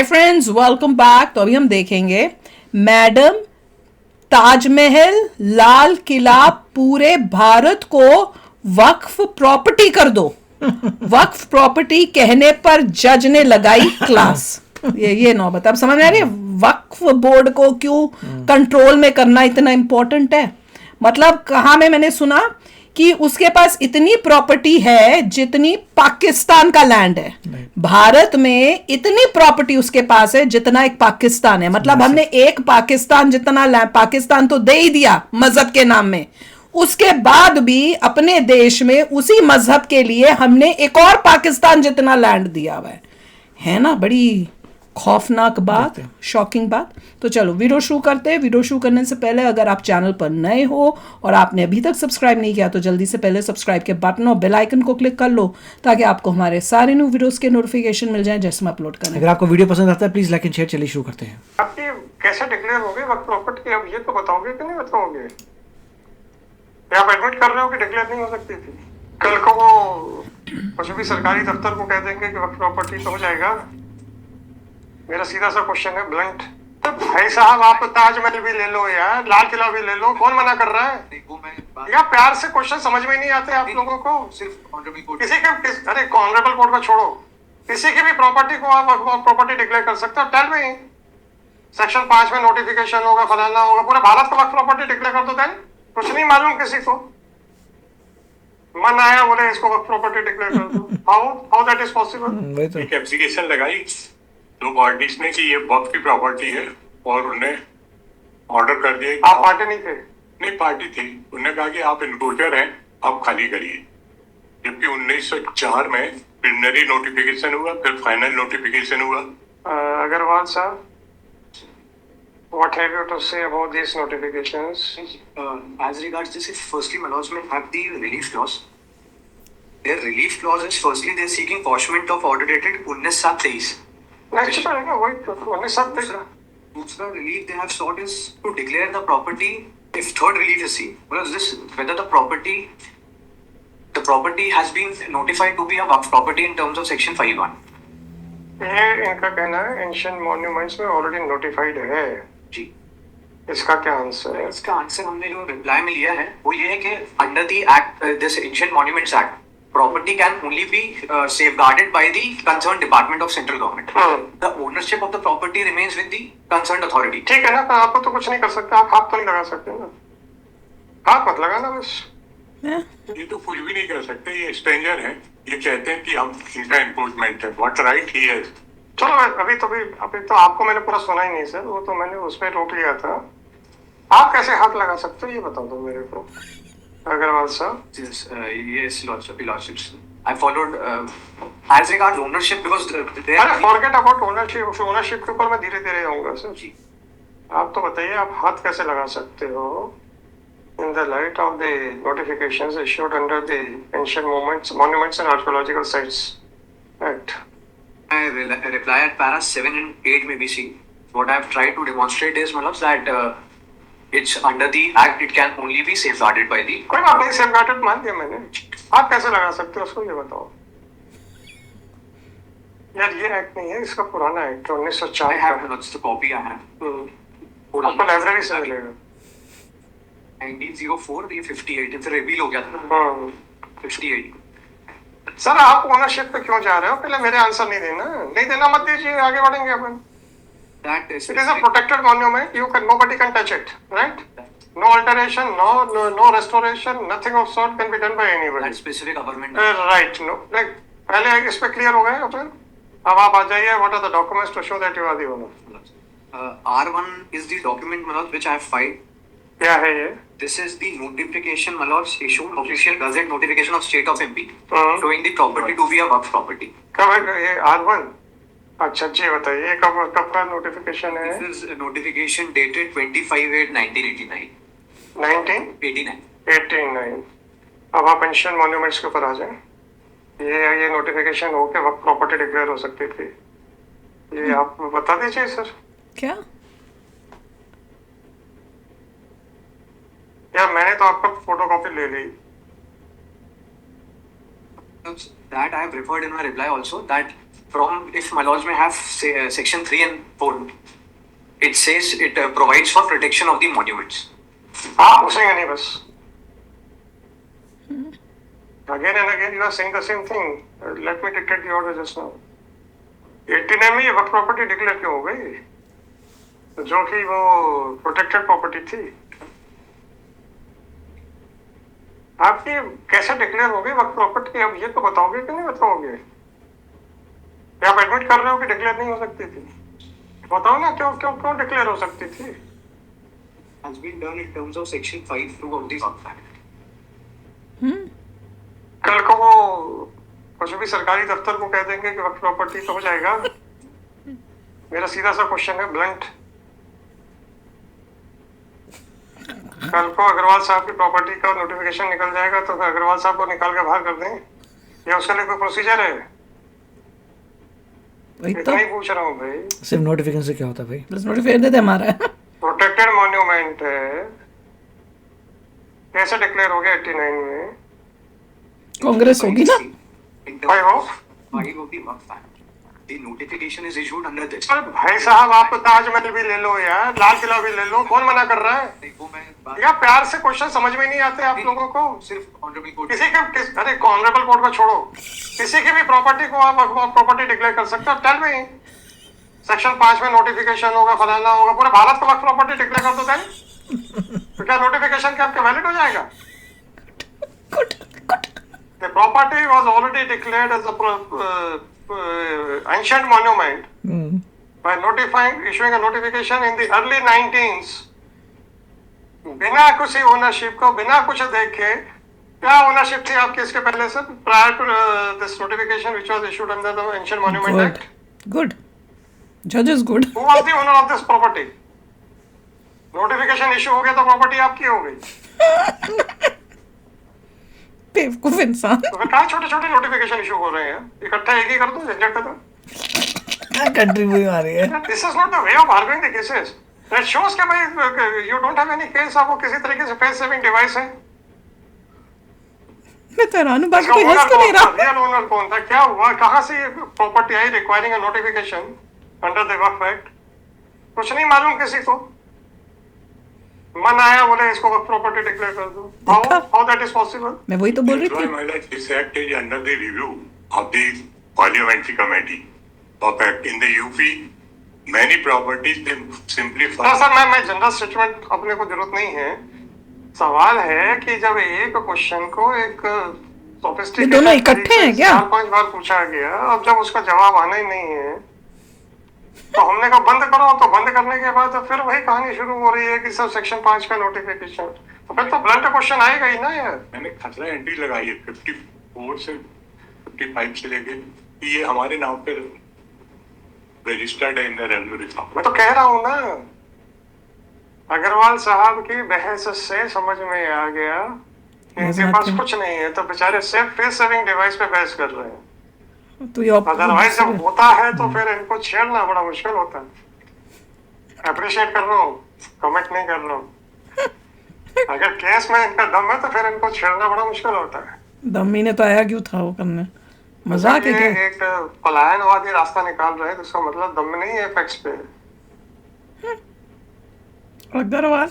Hi friends, welcome back. तो अभी हम देखेंगे मैडम ताजमहल, लाल किला, पूरे भारत को वक्फ प्रॉपर्टी कर दो। वक्फ प्रॉपर्टी कहने पर जज ने लगाई क्लास। ये नौबत अब समझ में आ रही है वक्फ बोर्ड को क्यों कंट्रोल में करना इतना इंपॉर्टेंट है। मतलब कहाँ में मैंने सुना कि उसके पास इतनी प्रॉपर्टी है जितनी पाकिस्तान का लैंड है। भारत में इतनी प्रॉपर्टी उसके पास है जितना एक पाकिस्तान है। मतलब हमने एक पाकिस्तान जितना लैंड, पाकिस्तान तो दे ही दिया मजहब के नाम में, उसके बाद भी अपने देश में उसी मजहब के लिए हमने एक और पाकिस्तान जितना लैंड दिया हुआ है ना। बड़ी खौफनाक बात, शॉकिंग बात। तो चलो वीडियो शुरू करते हैं। वीडियो शुरू करने से पहले अगर आप चैनल पर नए हो और आपने अभी तक सब्सक्राइब नहीं किया तो जल्दी से पहले सब्सक्राइब के बटन और बेल आइकन को क्लिक कर लो ताकि आपको हमारे सारे न्यू वीडियोस के नोटिफिकेशन मिल जाए जैसे हम अपलोड करें। अगर आपको वीडियो पसंद आता है प्लीज लाइक एंड शेयर। चलिए शुरू करते हैं। आपकी कैसे डिक्लेयर होगी वक्त प्रॉपर्टी, अब ये तो बताओगे कि नहीं बताओगे? या आप एडमिट कर रहे हो कि डिक्लेयर नहीं हो सकती थी? कल को वो कुछ भी सरकारी दफ्तर को कह देंगे कि वक्त प्रॉपर्टी तो हो जाएगा। मेरा सीधा सा क्वेश्चन है, ब्लंट। तो भाई साहब आप ताजमहल भी ले लो यार, लाल किला भी ले लो, कौन मना कर रहा है? या प्यार से क्वेश्चन समझ में नहीं आते आप लोगों को? सिर्फ किसी के अरे ऑनरेबल कोर्ट में छोड़ो, किसी की भी प्रॉपर्टी को आप प्रॉपर्टी डिक्लेयर कर सकते हो। टेल मी, सेक्शन 5 में नोटिफिकेशन होगा, फलाना होगा, पूरे भारत को वक्त प्रॉपर्टी डिक्लेयर कर दो। देन कुछ नहीं मालूम किसी को, मन आया बोले इसको वक्त प्रॉपर्टी डिक्लेयर कर दो। How that is possible? एक एप्लीकेशन लगाई दो पार्टीज ने कि ये वक्त की प्रॉपर्टी है और उन्हें ऑर्डर कर दिया। आप पार्टी नहीं थे? नहीं, पार्टी थी। उन्होंने कहा कि आप इनक्लूजर हैं, आप खाली करिए। जबकि 1904 में प्रिलिमिनरी नोटिफिकेशन हुआ, फिर फाइनल नोटिफिकेशन हुआ। अग्रवाल साहब, what have you to say about these notifications? As regards this, firstly, Manoj may have the relief clause. Their relief clause is firstly they're seeking quashment of order dated 19/7/23. Next तो है ना वही तो 19/7 दूसरा relief they have sought is to declare the property. If third relief is seen, because this whether the property has been notified to be a waqf property in terms of section 5(1). ये इनका कहना है ancient monuments में already notified है जी। इसका क्या answer है? इसका आंसर हमने जो रिप्लाई में लिया है वो ये है कि under the act, this ancient monuments act, property can only be safeguarded by the concerned department of central government. The ownership of the property remains with the concerned authority. ठीक है ना, तो आप तो कुछ नहीं कर सकते, आप हाथ तो नहीं लगा सकते ना, हाथ मत लगाना बस। ये तो कुछ भी नहीं कर सकते, ये स्ट्रेंजर हैं। ये कहते हैं कि हम इनका एनफोर्समेंट है, व्हाट राइट ही है। चलो अभी तो आपको मैंने पूरा सुना ही नहीं सर, वो तो मैंने उस पर रोक लिया था। आप कैसे हाथ लगा सकते हो ये बता दो मेरे को अग्रवाल साहब। Yes, lordships. I followed as regards ownership because अरे फॉरगेट अबाउट ओनरशिप, ओनरशिप के ऊपर मैं धीरे धीरे आऊंगा सर जी। आप तो बताइए आप हाथ कैसे लगा सकते हो in the light of the notifications issued under the Ancient Monuments and Archaeological Sites Act. I reply at para 7 and 8 may be seen. What I have tried to demonstrate is, Manoj, that it's under the act, it can only be safeguarded by the. कोई बात नहीं, safeguarded मान दिया मैंने। आप कैसे लगा सकते हो उसको ये बताओ यार। ये एक्ट नहीं है, इसका पुराना act 1904 I have Manoj, the copy I have. आपको लाइब्रेरी से मिलेगा। 1904 ये 58 इनसे रिवील हो गया था 58। सर आप ओनरशिप पे क्यों जा रहे हो? पहले मेरे आंसर नहीं देना मत दीजिए, आगे बढ़ेंगे अपन। That is It is a protected monument. Nobody can touch it, right? No alteration, no restoration, nothing of sort can be done by anybody. that specific government. Right. No. Like पहले इस पे clear हो गए अपन। अब आप आ जाइए। What are the documents to show that you are the owner? R1 is the document, Manoj, which I have filed. क्या है ये? This is the notification, Manoj, issued official gazette notification of state of MP showing the property to be a waqf property. कब है ये R1? अच्छा जी बताइए कब का नोटिफिकेशन है? This is a notification dated 25/8/1989. 1989। अब आप एंशिएंट मॉन्यूमेंट्स के ऊपर आ जाएं। ये नोटिफिकेशन हो के वक्त प्रॉपर्टी डिक्लेयर हो सकती थी, ये आप बता दीजिए सर। क्या यार मैंने तो आपका फोटोकॉपी ले ली। That I have referred in my reply also that from if my laws may have section 3 and 4, it says it provides for protection of the monuments. हाँ घुसेंगे नहीं बस. Again and again you are saying the same thing. Let me dictate the order just now. 89 में ये वक्त property declare क्यों हो गई? जो कि वो प्रोटेक्टेड प्रॉपर्टी थी. आपकी कैसे डिक्लेयर हो गई वक्त प्रॉपर्टी? अब ये तो बताओगे कि नहीं बताओगे? क्या आप एडमिट कर रहे हो कि डिक्लेयर नहीं हो सकती थी? बताओ ना क्यों क्यों क्यों डिक्लेयर हो सकती थी? Has been done in terms of section 5(2) of the Waqf Act. कल को वो कुछ भी सरकारी दफ्तर को कह देंगे कि वक्त प्रॉपर्टी तो हो जाएगा. मेरा सीधा सा क्वेश्चन है, ब्लंट. कल को अग्रवाल साहब की प्रॉपर्टी का नोटिफिकेशन निकल जाएगा तो अग्रवाल साहब को निकाल के बाहर कर दें, या उसके लिए कोई प्रोसीजर है? वही तो इतना ही पूछ रहा हूँ भाई. सिर्फ नोटिफिकेशन से क्या होता है भाई? बस नोटिफाइड दे दे हमारा. प्रोटेक्टेड मॉन्यूमेंट है, कैसे डिक्लेयर हो गया 89 में? कांग्रेस होगी ना. In भाई terms हो. of 5 of the Waqf Act, the notification is issued under this. अरे भाई साहब आप तो ताजमहल भी ले लो यार, लाल किला भी ले लो, कौन मना कर रहा है? नहीं, वो मैं बात या प्यार से क्वेश्चन समझ में नहीं आते आप लोगों को? सिर्फ ऑनरेबल कोर्ट किसी के अरे ऑनरेबल कोर्ट को छोड़ो, किसी की भी प्रॉपर्टी को आप प्रॉपर्टी डिक्लेयर कर सकते हो. टेल मी, सेक्शन 5 में नोटिफिकेशन होगा, फलाना होगा, पूरे भारत को वक्त प्रॉपर्टी डिक्लेयर कर दो देन, तो क्या नोटिफिकेशन के आपके वैलिड हो जाएगा? The property was already declared as a ancient monument by issuing a notification in the early 19s. बिना किसी ओनरशिप को, बिना कुछ देखे, क्या ओनरशिप थी आपकी इसके पहले से? Prior to this notification which was issued under the Ancient Monument good Act. Good. जज is good. Who was the owner of this property? नोटिफिकेशन इशू हो गया तो प्रॉपर्टी आपकी हो गई. बेवकूफ इंसान. तो फिर कहाँ छोटे छोटे नोटिफिकेशन इशू हो रहे हैं? इकट्ठा एक ही कर दो, झंझट खत्म. कंट्री में आ रही है. This is not the way of arguing the cases. That shows कि भाई you don't have any case, आपको किसी तरीके से face saving device है. मैं तो हैरान हूँ, बाकी इसका कोई ओनर हंस तो नहीं कौन था? रहा. रियल ओनर कौन था? क्या हुआ? कहाँ से ये property I requiring a notification under the Waqf act? कुछ नहीं मालूम किसी को. मन आया बोले इसको वक्फ प्रॉपर्टी डिक्लेयर कर दो. How that is possible? मैं वही तो बोल रही थी. This act is under the review of the parliamentary committee of act in the UP. Many properties they simply sir मैं जनरल स्टेटमेंट अपने को जरूरत नहीं है. सवाल है कि जब एक क्वेश्चन को एक ये दोनों इकट्ठे हैं क्या? 4-5 बार पूछा गया, अब जब उसका जवाब आना ही नहीं है तो हमने कहा बंद करो. तो बंद करने के बाद तो फिर वही कहानी शुरू हो रही है कि सब सेक्शन 5 का नोटिफिकेशन. तो फिर तो ब्लंट क्वेश्चन आएगा ही ना यार. मैंने खतरा एंट्री लगाई है 54 से 55 से लेके कि ये हमारे नाम पे रजिस्टर्ड है इन द रेवेन्यू रिकॉर्ड. मैं तो कह रहा हूँ ना, अग्रवाल साहब की बहस से समझ में आ गया कि इनके पास कुछ नहीं है, तो बेचारे सिर्फ फेस सेविंग डिवाइस पे बहस कर रहे हैं. तो ये अदरवाइज जब होता है तो फिर इनको छेड़ना बड़ा मुश्किल होता है. अप्रिशिएट कर रहा हूँ, कमेंट नहीं कर रहा हूँ. अगर केस में इनका दम है तो फिर इनको छेड़ना बड़ा मुश्किल होता है. दम्मी ने तो आया क्यों था वो करने? मजाक है ये क्या? एक पलायनवादी रास्ता निकाल रहे हैं जिसका मतलब दम नहीं है फैक्ट्स पे. अग्रवाल.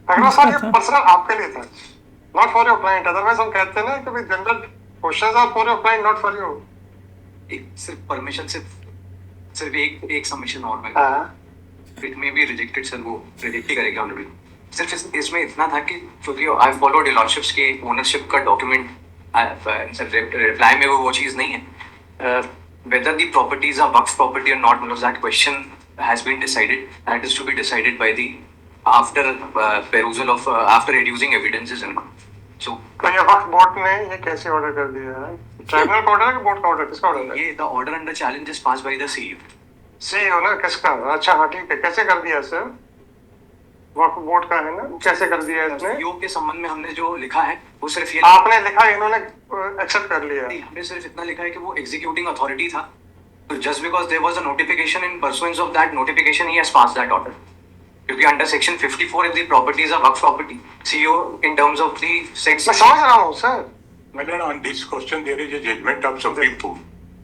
अगला सर ये पर्सनल आपके लिए था, not for your client. Otherwise हम कहते हैं ना कि general questions are for your client, not for you. एक सिर्फ परमिशन सिर्फ एक सबमिशन और मैं हाँ. It may be rejected sir, वो रिजेक्ट ही करेगा ऑलरेडी. सिर्फ इसमें इतना था कि क्योंकि आई हैव फॉलोड लॉर्डशिप्स के ओनरशिप का डॉक्यूमेंट, रिप्लाई में वो चीज़ नहीं है. whether the properties are Waqf property or not, मतलब that question has been decided. That is to be decided by the after perusal of after reducing evidences and so. तो ये वक्फ board ने ये कैसे ऑर्डर कर दिया है? ट्राइब्यूनल का ऑर्डर है कि बोर्ड का ऑर्डर? किसका ऑर्डर है? ये the order under challenge is passed by the CEO. CEO ना, किसका? अच्छा हाँ ठीक है. कैसे कर दिया सर? वक्फ बोर्ड का है ना, कैसे कर दिया इसने? CEO के संबंध में हमने जो लिखा है वो सिर्फ ये आपने लिखा, इन्होंने एक्सेप्ट कर लिया. नहीं, हमने सिर्फ इतना लिखा है कि वो एग्जीक्यूटिंग अथॉरिटी था, तो just because there was a notification in pursuance of that notification he has passed that order. क्योंकि under section 54 if the properties are वक्फ property, CEO in terms of the मैं समझ रहा हूँ sir. Well, on this question there is a judgment of Supreme Court.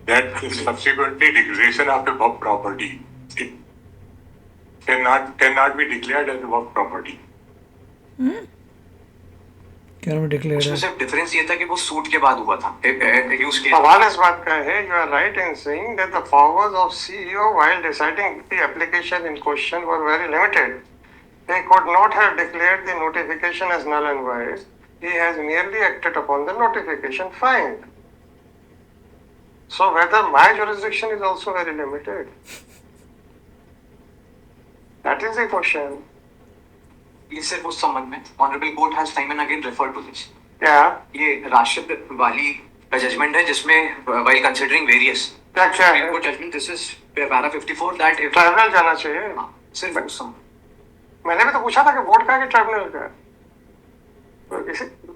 that subsequently declaration of a work property it cannot be declared as a work property. Can be declared उसमें सिर्फ difference ये था कि वो suit के बाद हुआ था यूज के सवाल इस बात का है, you are right in saying that the powers of CEO while deciding the application in question were very limited. He could not have declared the notification as null and void. He has merely acted upon the notification fine. So whether my jurisdiction is also very limited? That is the question. ये सिर्फ उस संबंध में honourable court has time and again referred to this. क्या ये राशिद वाली का judgement है जिसमें व्हाइल कंसीडरिंग वेरियस क्या क्या है? Court judgement this is para 54 that if tribunal जाना चाहिए। सिर्फ उस संबंध मैंने भी तो पूछा था कि बोर्ड का है कि ट्राइब्यूनल का है? तो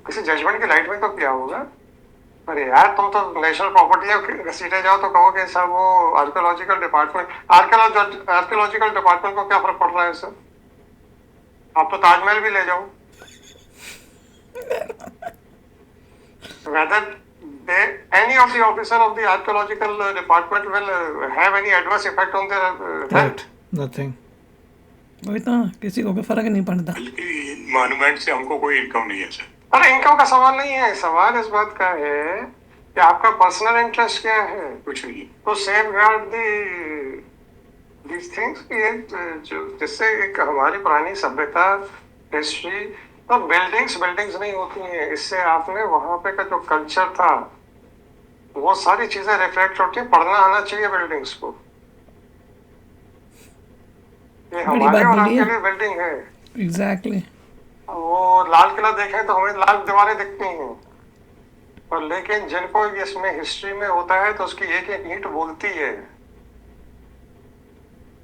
किसी जजमेंट की लाइट में तो किया होगा। अरे यार तुम तो नेशनल प्रॉपर्टी घसीटे जाओ तो कहोगे सर वो आर्कियोलॉजिकल डिपार्टमेंट को क्या फर्क पड़ रहा है सर? आप तो ताजमहल भी ले जाओ। Whether any of the officer of the archaeological department will have any adverse effect on their health? Right nothing वही तो, किसी को भी फर्क नहीं पड़ता। बल्कि मॉन्यूमेंट से हमको कोई इनकम नहीं है सर। अरे इनकम का सवाल नहीं है, सवाल इस बात का है कि आपका पर्सनल इंटरेस्ट क्या है। कुछ नहीं। तो सेफ गार्ड these things ये जो जिससे एक हमारी पुरानी सभ्यता हिस्ट्री तो बिल्डिंग्स नहीं होती हैं, इससे आपने वहां पे का जो कल्चर था वो सारी चीजें रिफ्लेक्ट होती हैं। पढ़ना आना चाहिए बिल्डिंग्स को। ये बड़ी हमारे बात और बोली आपके है। लिए बिल्डिंग है। एग्जैक्टली। वो लाल किला देखें तो हमें लाल दीवारें दिखती हैं, और लेकिन जिनको इसमें हिस्ट्री में होता है तो उसकी एक एक ईंट बोलती है।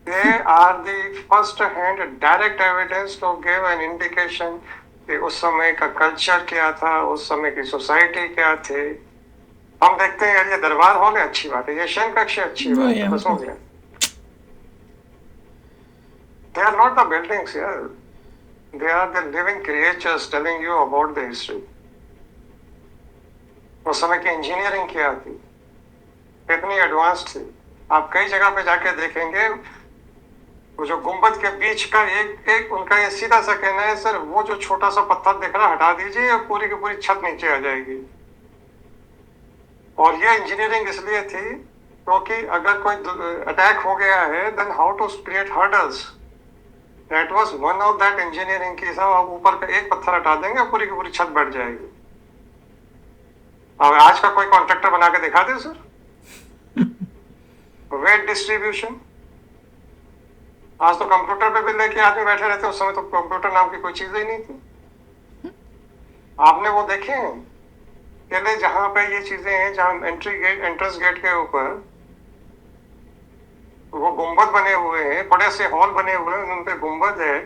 They are the first hand direct evidence to give an indication कि उस समय का कल्चर क्या था, उस समय की सोसाइटी क्या थे। हम देखते हैं यार ये दरबार हॉल है, अच्छी बात है, ये शयन कक्ष है, अच्छी बात है, बस हो गया। They are not the buildings here. They are the living creatures telling you about the history. उस समय की इंजीनियरिंग क्या थी, कितनी एडवांस थी। आप कई जगह पे जाके देखेंगे वो जो गुंबद के बीच का एक उनका ये सीधा सा कहना है सर वो जो छोटा सा पत्थर दिख रहा हटा दीजिए पूरी की पूरी छत नीचे आ जाएगी। और ये इंजीनियरिंग इसलिए थी क्योंकि अगर कोई अटैक हो गया है then how to create hurdles. That was one of that engineering की। साहब आप ऊपर का एक पत्थर हटा देंगे पूरी की पूरी छत बैठ जाएगी। अब आज का कोई कॉन्ट्रैक्टर बना के दिखा दे सर। वेट डिस्ट्रीब्यूशन आज तो कंप्यूटर पे भी लेके आदमी बैठे रहते, उस समय तो कंप्यूटर नाम की कोई चीज ही नहीं थी। आपने वो देखे पहले जहां पे ये चीजें हैं, जहां एंट्रेंस गेट के ऊपर वो गुंबद बने हुए हैं, बड़े से हॉल बने हुए हैं, उन पे गुंबद है।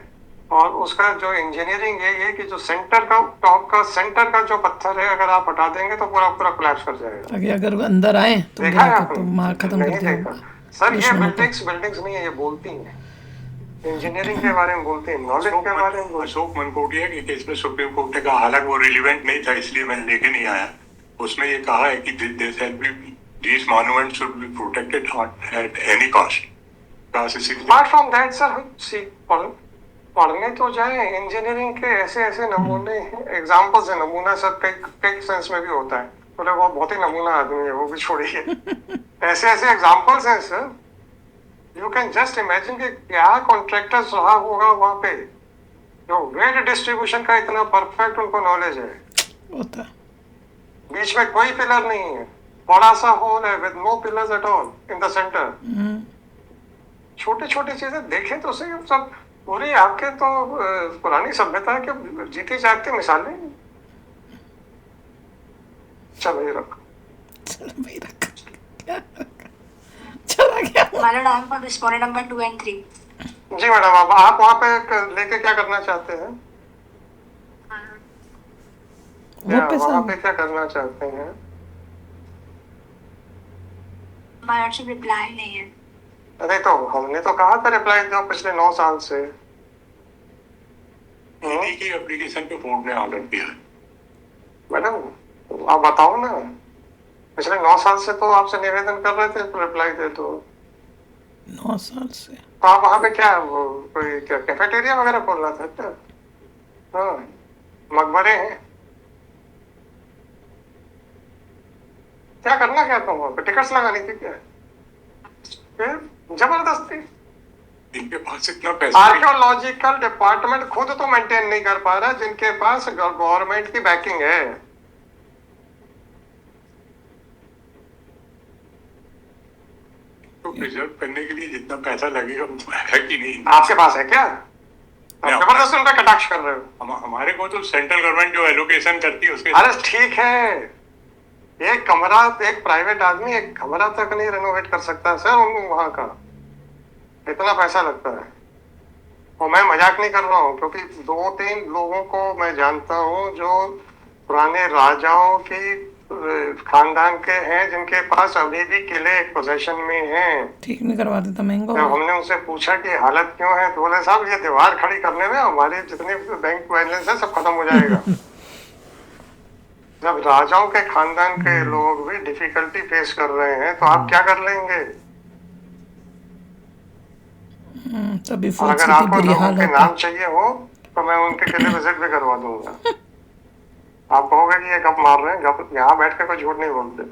और उसका जो इंजीनियरिंग है ये कि जो सेंटर का टॉप का सेंटर का जो पत्थर है अगर आप हटा देंगे तो पूरा पूरा कोलैप्स कर जाएगा। ताकि अगर अंदर आए तो देखा है गिरा के आपने? तो मार खत्म नहीं कर दिया। देखा सर। ये दुश्मनों को। बिल्डिंग्स नहीं है, ये बोलती हैं इंजीनियरिंग के बारे में, बोलती हैं नॉलेज के बारे में। अशोक मनकोटिया के केस में सुप्रीम कोर्ट ने कहा, हालांकि वो रिलीवेंट नहीं था इसलिए मैं लेके नहीं आया, उसमें ये कहा है कि these monuments should be protected at any cost। Apart from that sir सी पढ़ने तो जाए इंजीनियरिंग के ऐसे ऐसे नमूने एग्जांपल्स है। नमूना सर कई सेंस में भी होता है, बोले वो बहुत ही नमूना आदमी है, वो भी छोड़िए। ऐसे ऐसे एग्जांपल्स हैं sir. You can just imagine कि क्या कॉन्ट्रैक्टर्स रहा होगा वहां पे जो वेट डिस्ट्रीब्यूशन का इतना परफेक्ट उनको नॉलेज है। होता है। बीच में कोई पिलर नहीं है, बड़ा सा होल है with no pillars at all in the centre. छोटी छोटी चीजें देखें तो सही, सब पूरी आपके तो पुरानी सभ्यता के जीती जागती मिसालें। चलो ये रखो। चलो भाई रखा। क्या रखा? चला गया। My lord, I am for respondent number 2 and 3. Ji madam, अब आप वहाँ पे लेके क्या करना चाहते हैं? वो पे वहाँ सब पे क्या करना चाहते हैं? My lordship reply नहीं है। अरे तो हमने तो कहा था रिप्लाई दो पिछले 9 साल से। हिंदी की एप्लीकेशन पे बोर्ड ने ऑर्डर किया है। मैडम आप बताओ ना। पिछले 9 साल से तो आपसे निवेदन कर रहे थे, रिप्लाई दे दो। 9 साल से तो आप वहाँ पे क्या वो कोई क्या कैफेटेरिया वगैरह खोल रहा था क्या? हाँ, मकबरे हैं, क्या करना क्या था वहाँ पे? टिकट्स लगानी थी क्या? फिर जबरदस्ती। इनके पास इतना पैसा आर्कियोलॉजिकल डिपार्टमेंट खुद तो मेंटेन नहीं कर पा रहा, जिनके पास गवर्नमेंट की बैकिंग है। तो प्रिजर्व करने के लिए जितना पैसा लगेगा वो है कि नहीं? आपके पास है क्या? आप जबरदस्ती उनका कटाक्ष कर रहे हो। हमारे को तो सेंट्रल गवर्नमेंट जो एलोकेशन करती है उसके अरे ठीक है, एक कमरा, एक प्राइवेट आदमी एक कमरा तक नहीं रेनोवेट कर सकता सर, उनको वहां का इतना पैसा लगता है। और मैं मजाक नहीं कर रहा हूँ, क्योंकि 2-3 लोगों को मैं जानता हूँ जो पुराने राजाओं की खानदान के हैं, जिनके पास अभी भी किले पोजेशन में हैं। ठीक नहीं करवा देता महंगा जब हमने उनसे पूछा कि हालत क्यों है, तो बोले साहब ये दीवार खड़ी करने में हमारे जितने बैंक बैलेंस है सब खत्म हो जाएगा। जब राजाओं के खानदान के लोग भी डिफिकल्टी फेस कर रहे हैं, तो आप क्या कर लेंगे? तभी और अगर आपको लोगों के नाम चाहिए हो तो मैं उनके किले विजिट भी करवा दूंगा। आप कहोगे कि ये गप मार रहे हैं, गप यहाँ बैठ के कोई झूठ नहीं बोलते,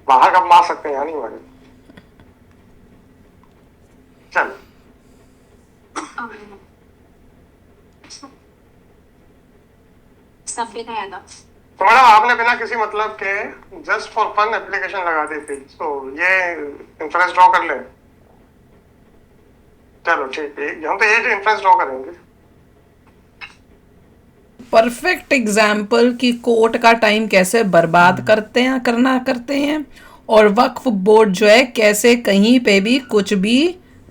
बाहर गप मार सकते हैं, यहाँ नहीं मारे। चल सब भी गया था। तो मैडम आपने बिना किसी मतलब के जस्ट फॉर फन एप्लीकेशन लगा दी थी, तो ये इंफ्रेंस ड्रॉ कर ले। चलो ठीक है, हम तो ये इंफ्रेंस ड्रॉ करेंगे। परफेक्ट एग्जाम्पल कि कोर्ट का टाइम कैसे बर्बाद करते हैं और वक्फ बोर्ड जो है कैसे कहीं पे भी कुछ भी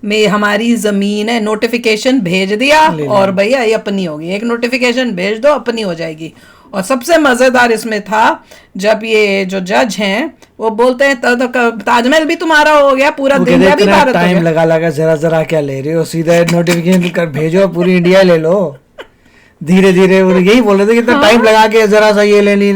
में हमारी जमीन है, नोटिफिकेशन भेज दिया और भैया ये अपनी होगी, एक नोटिफिकेशन भेज दो अपनी हो जाएगी। और सबसे मजेदार इसमें था जब ये जो जज हैं वो बोलते हैं ताजमहल भी तुम्हारा हो गया, पूरा दुनिया भी भारत हो गया। टाइम लगा जरा क्या ले रहे हो, सीधा नोटिफिकेशन कर भेजो, पूरी इंडिया ले लो। धीरे धीरे यही बोल रहे थे, कितना टाइम लगा के जरा सा ये लेनी,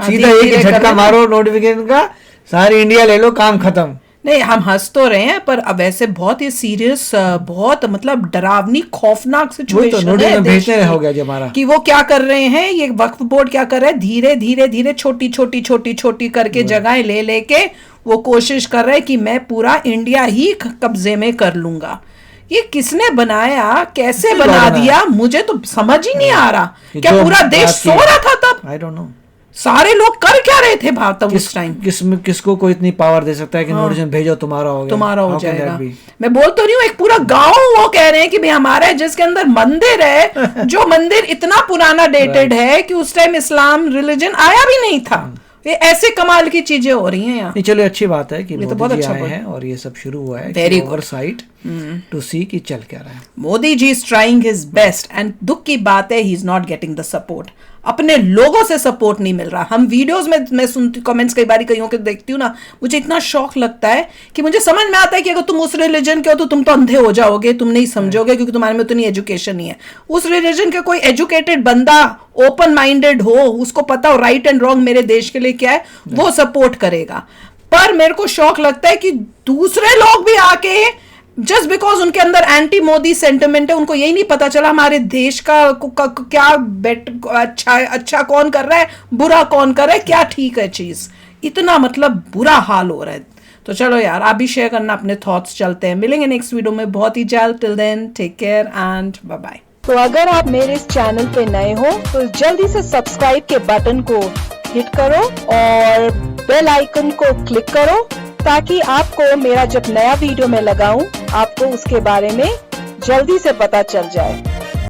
सीधा एक झटका मारो नोटिफिकेशन का, सारी इंडिया ले लो, काम खत्म। नहीं, हम हंस तो रहे हैं पर अब ऐसे बहुत ही सीरियस, बहुत मतलब डरावनी खौफनाक सिचुएशन है देश हो गया हमारा कि वो क्या कर रहे हैं, ये वक्फ बोर्ड क्या कर रहा है, धीरे धीरे छोटी करके जगहें ले लेके वो कोशिश कर रहे हैं कि मैं पूरा इंडिया ही कब्जे में कर लूंगा। ये किसने बनाया, कैसे बना दिया, मुझे तो समझ ही नहीं आ रहा। क्या पूरा देश सो रहा था तब? आई डोंट नो, सारे लोग कर क्या रहे थे भारत उस टाइम? किसको कोई इतनी पावर दे सकता है कि नोटिफिकेशन भेजो तुम्हारा हो जाएगा। मैं बोल तो नहीं हूँ, एक पूरा गांव वो कह रहे हैं कि भाई हमारा है, जिसके अंदर मंदिर है, जो मंदिर इतना पुराना डेटेड है कि उस टाइम इस्लाम रिलीजन आया भी नहीं था। ये ऐसे कमाल की चीजें हो रही हैं यहाँ। चलो अच्छी बात है कि तो बहुत अच्छा आए हैं और ये सब शुरू हुआ है, वेरी ओवरसाइट टू सी कि चल क्या रहा है। Modi ji is trying his best and दुख की बात है he is not getting the support. अपने लोगों से सपोर्ट नहीं मिल रहा। हम वीडियोस में मैं सुनती कमेंट्स कई बार कईयों के देखती हूँ ना, मुझे इतना शौक लगता है कि मुझे समझ में आता है कि अगर तुम उस रिलीजन के हो तो तुम तो अंधे हो जाओगे, तुम नहीं समझोगे क्योंकि तुम्हारे में उतनी एजुकेशन नहीं है। उस रिलीजन के कोई एजुकेटेड बंदा, ओपन माइंडेड हो, उसको पता हो राइट एंड रॉन्ग मेरे देश के लिए क्या है, वो सपोर्ट करेगा। पर मेरे को शौक लगता है कि दूसरे लोग भी आके जस्ट बिकॉज उनके अंदर एंटी मोदी सेंटिमेंट है, उनको यही नहीं पता चला हमारे देश का क्या अच्छा कौन कर रहा है, बुरा कौन कर रहा है, क्या ठीक है चीज। इतना मतलब बुरा हाल हो रहा है। तो चलो यार, आप भी शेयर करना अपने थॉट्स। चलते हैं, मिलेंगे नेक्स्ट वीडियो में बहुत ही जल्द। Till then take care and bye bye. तो अगर आप मेरे इस चैनल पे नए हो तो जल्दी से सब्सक्राइब के बटन को हिट करो और बेल आइकन को क्लिक करो ताकि आपको मेरा जब नया वीडियो मैं लगाऊं आपको उसके बारे में जल्दी से पता चल जाए।